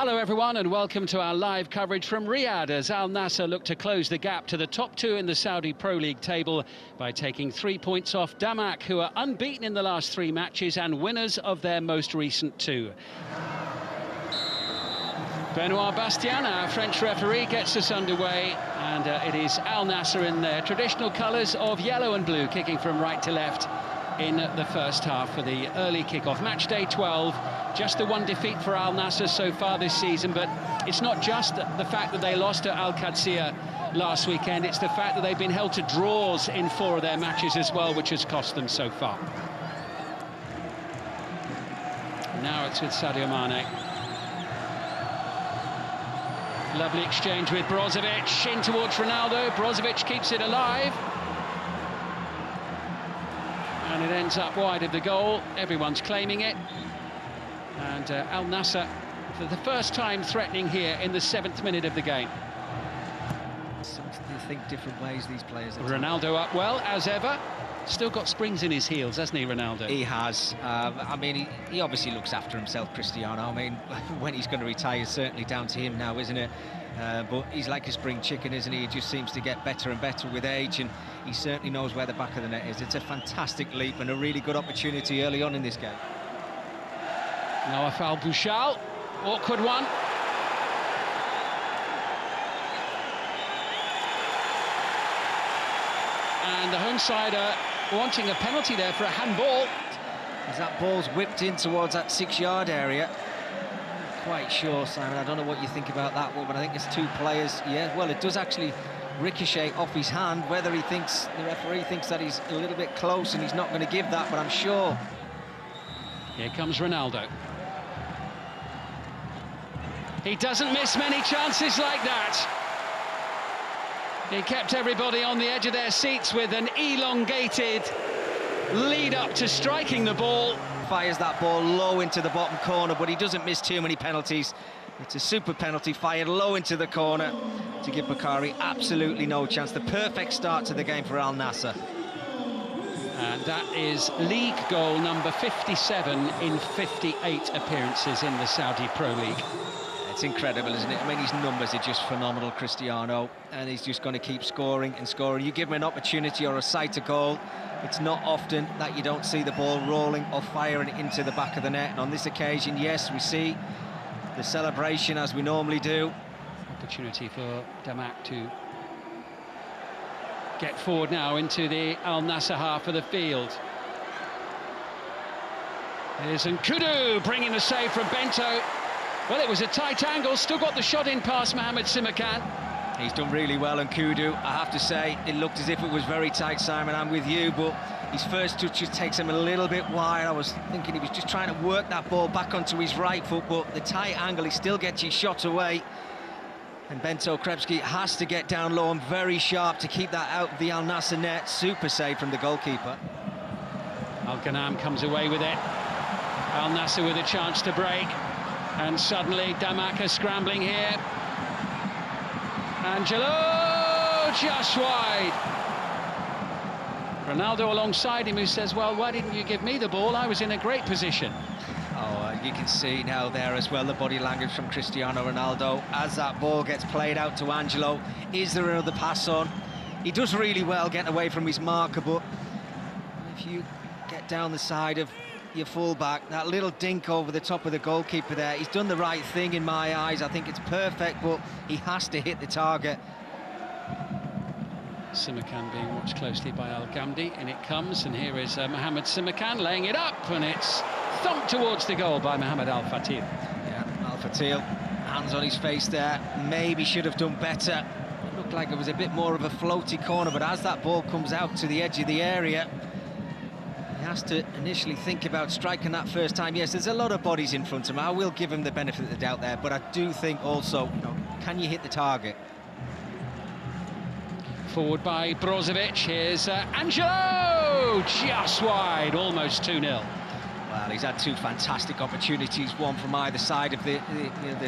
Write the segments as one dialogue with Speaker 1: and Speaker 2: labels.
Speaker 1: Hello everyone and welcome to our live coverage from Riyadh as Al Nassr look to close the gap to the top two in the Saudi Pro League table by taking 3 points off Damak, who are unbeaten in the last 3 matches and winners of their most recent 2. Benoit Bastien, our French referee, gets us underway, and it is Al Nassr in their traditional colours of yellow and blue, kicking from right to left in the first half for the early kick-off. Match day 12, just the 1 defeat for Al Nassr so far this season, but it's not just the fact that they lost to Al Qadsiya last weekend, it's the fact that they've been held to draws in 4 of their matches as well, which has cost them so far. Now it's with Sadio Mane. Lovely exchange with Brozovic, in towards Ronaldo. Brozovic keeps it alive. And it ends up wide of the goal. Everyone's claiming it. And Al Nassr, for the first time, threatening here in the 7th minute of the game.
Speaker 2: They think different ways, these players.
Speaker 1: Ronaldo up well, as ever. Still got springs in his heels, hasn't he, Ronaldo?
Speaker 2: He has. I mean, he obviously looks after himself, Cristiano. I mean, when he's going to retire, it's certainly down to him now, isn't it? But he's like a spring chicken, isn't he? He just seems to get better and better with age, and he certainly knows where the back of the net is. It's a fantastic leap and a really good opportunity early on in this game.
Speaker 1: Now a foul, Bouchal. Awkward one. And the home side are wanting a penalty there for a handball.
Speaker 2: As that ball's whipped in towards that 6-yard area. Not quite sure, Simon, I don't know what you think about that one, but I think it's 2 players. Yeah, well, it does actually ricochet off his hand. Whether he thinks, the referee thinks that he's a little bit close and he's not going to give that, but I'm sure.
Speaker 1: Here comes Ronaldo. He doesn't miss many chances like that. He kept everybody on the edge of their seats with an elongated lead up to striking the ball.
Speaker 2: Fires that ball low into the bottom corner, but he doesn't miss too many penalties. It's a super penalty, fired low into the corner to give Bakari absolutely no chance. The perfect start to the game for Al Nassr.
Speaker 1: And that is league goal number 57 in 58 appearances in the Saudi Pro League.
Speaker 2: It's incredible, isn't it? I mean, his numbers are just phenomenal, Cristiano, and he's just going to keep scoring and scoring. You give him an opportunity or a sight to goal, it's not often that you don't see the ball rolling or firing into the back of the net. And on this occasion, yes, we see the celebration as we normally do.
Speaker 1: Opportunity for Damak to get forward now into the Al Nassr half of the field. Here's Nkudu bringing the save from Bento. Well, it was a tight angle, still got the shot in past Mohamed Simakan.
Speaker 2: He's done really well, Nkudu. I have to say, it looked as if it was very tight, Simon, I'm with you, but his first touch just takes him a little bit wide. I was thinking he was just trying to work that ball back onto his right foot, but the tight angle, he still gets his shot away. And Bento Krepski has to get down low and very sharp to keep that out of the Al Nassr net. Super save from the goalkeeper.
Speaker 1: Al-Ghanam comes away with it. Al Nassr with a chance to break. And suddenly Damak are scrambling here. Angelo just wide. Ronaldo alongside him, who says, well, why didn't you give me the ball? I was in a great position.
Speaker 2: Oh, you can see now there as well the body language from Cristiano Ronaldo as that ball gets played out to Angelo. Is there another pass on? He does really well getting away from his marker, but if you get down the side of your full-back, that little dink over the top of the goalkeeper there, he's done the right thing in my eyes. I think it's perfect, but he has to hit the target.
Speaker 1: Simakan being watched closely by Al-Ghamdi, and it comes, and here is Mohamed Simakan laying it up, and it's thumped towards the goal by Mohamed Al-Fatil.
Speaker 2: Yeah, Al-Fatil, hands on his face there, maybe should have done better. It looked like it was a bit more of a floaty corner, but as that ball comes out to the edge of the area, he has to initially think about striking that first time. Yes, there's a lot of bodies in front of him. I will give him the benefit of the doubt there, but I do think also, you know, can you hit the target?
Speaker 1: Forward by Brozovic. Here's Angelo! Just wide, almost 2-0.
Speaker 2: Well, he's had 2 fantastic opportunities, one from either side of the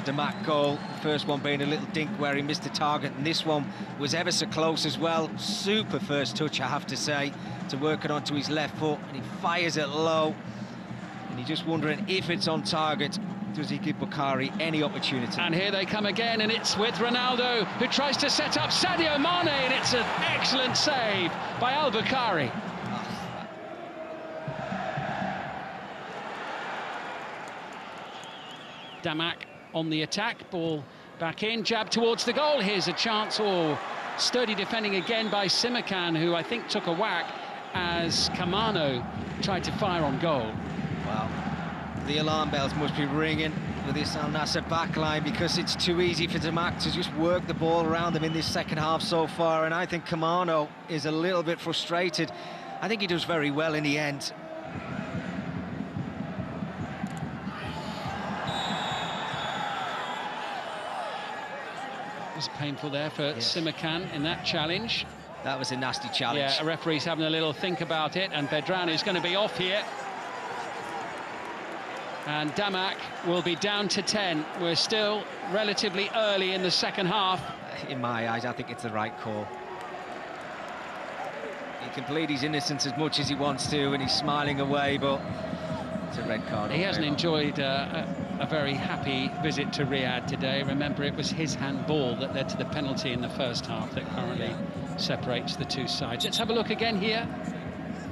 Speaker 2: Damak goal. The first one being a little dink where he missed the target, and this one was ever so close as well. Super first touch, I have to say, to work it onto his left foot, and he fires it low. And you're just wondering if it's on target. does he give Bukhari any opportunity.
Speaker 1: And here they come again, and it's with Ronaldo, who tries to set up Sadio Mane, and it's an excellent save by Al-Bukhari. Damak on the attack, ball back in, jab towards the goal. Here's a chance. Oh, sturdy defending again by Simakan, who I think took a whack as Kamano tried to fire on goal.
Speaker 2: Well, the alarm bells must be ringing with this Al Nassr backline, because it's too easy for Damak to just work the ball around them in this second half so far, and I think Kamano is a little bit frustrated. I think he does very well in the end.
Speaker 1: It was painful there for Simakan in that challenge.
Speaker 2: That was a nasty challenge.
Speaker 1: Yeah, a referee's having a little think about it, and Bedran is going to be off here. And Damak will be down to 10. We're still relatively early in the second half.
Speaker 2: In my eyes, I think it's the right call. He can plead his innocence as much as he wants to, and he's smiling away, but it's a red card.
Speaker 1: He hasn't enjoyed a very happy visit to Riyadh today. Remember, it was his handball that led to the penalty in the first half that currently separates the two sides. Let's have a look again here.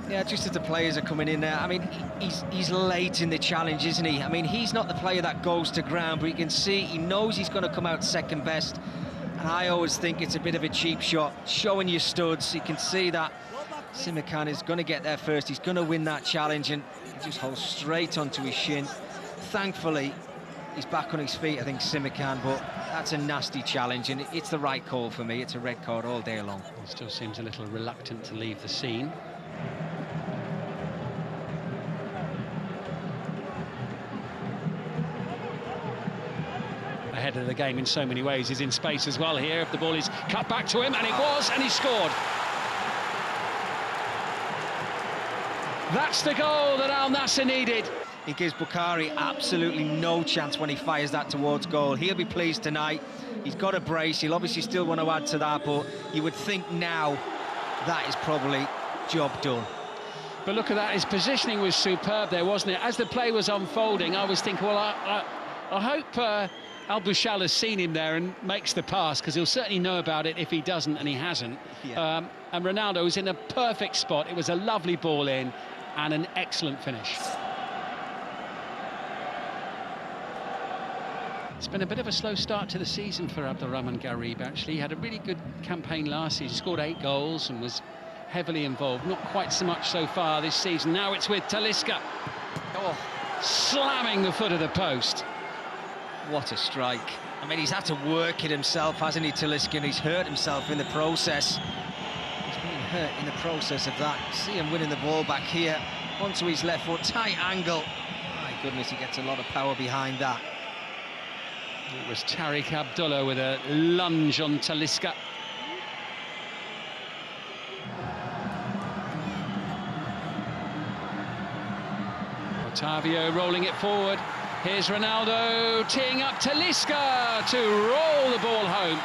Speaker 2: Yeah, just as the players are coming in there, I mean, he's late in the challenge, isn't he? I mean, he's not the player that goes to ground, but you can see he knows he's going to come out second best. And I always think it's a bit of a cheap shot, showing your studs. You can see that Simakan is going to get there first. He's going to win that challenge, and he just holds straight onto his shin. Thankfully, he's back on his feet, I think, Simakan, but that's a nasty challenge, and it's the right call for me. It's a red card all day long.
Speaker 1: He still seems a little reluctant to leave the scene. Ahead of the game in so many ways. He's in space as well here. If the ball is cut back to him, and it was, and he scored. That's the goal that Al Nassr needed.
Speaker 2: He gives Bukhari absolutely no chance when he fires that towards goal. He'll be pleased tonight. He's got a brace. He'll obviously still want to add to that, but you would think now that is probably job done.
Speaker 1: But look at that, his positioning was superb there, wasn't it? As the play was unfolding, I was thinking, well, I hope Al-Bushal has seen him there and makes the pass, because he'll certainly know about it if he doesn't, and he hasn't. Yeah. And Ronaldo was in a perfect spot. It was a lovely ball in and an excellent finish. It's been a bit of a slow start to the season for Abdulrahman Garib, actually. He had a really good campaign last season, scored 8 goals and was heavily involved. Not quite so much so far this season. Now it's with Talisca. Oh, slamming the foot of the post.
Speaker 2: What a strike. I mean, he's had to work it himself, hasn't he, Talisca? And he's hurt himself in the process. He's been hurt in the process of that. See him winning the ball back here onto his left foot, tight angle. My goodness, he gets a lot of power behind that.
Speaker 1: It was Tariq Abdullah with a lunge on Talisca. Otavio rolling it forward. Here's Ronaldo teeing up Talisca to roll the ball home.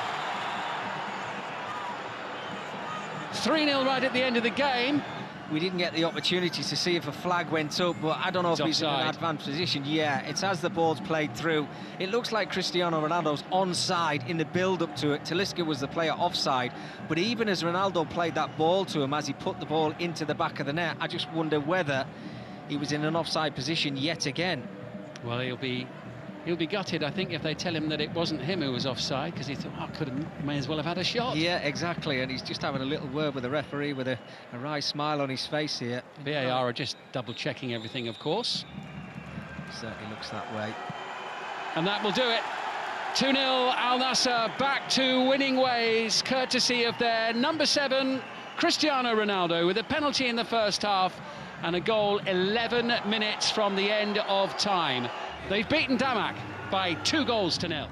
Speaker 1: 3-0 right at the end of the game.
Speaker 2: We didn't get the opportunity to see if a flag went up, but I don't know if he's in an advanced position. Yeah, it's as the ball's played through. It looks like Cristiano Ronaldo's onside in the build-up to it. Talisca was the player offside, but even as Ronaldo played that ball to him, as he put the ball into the back of the net, I just wonder whether he was in an offside position yet again.
Speaker 1: Well, he'll be gutted, I think, if they tell him that it wasn't him who was offside, because he thought, oh, may as well have had a shot.
Speaker 2: Yeah, exactly, and he's just having a little word with the referee with a wry smile on his face here.
Speaker 1: VAR are just double-checking everything, of course.
Speaker 2: Certainly looks that way.
Speaker 1: And that will do it. 2-0, Al Nassr back to winning ways, courtesy of their number 7, Cristiano Ronaldo, with a penalty in the first half and a goal 11 minutes from the end of time. They've beaten Damak by 2 goals to 0.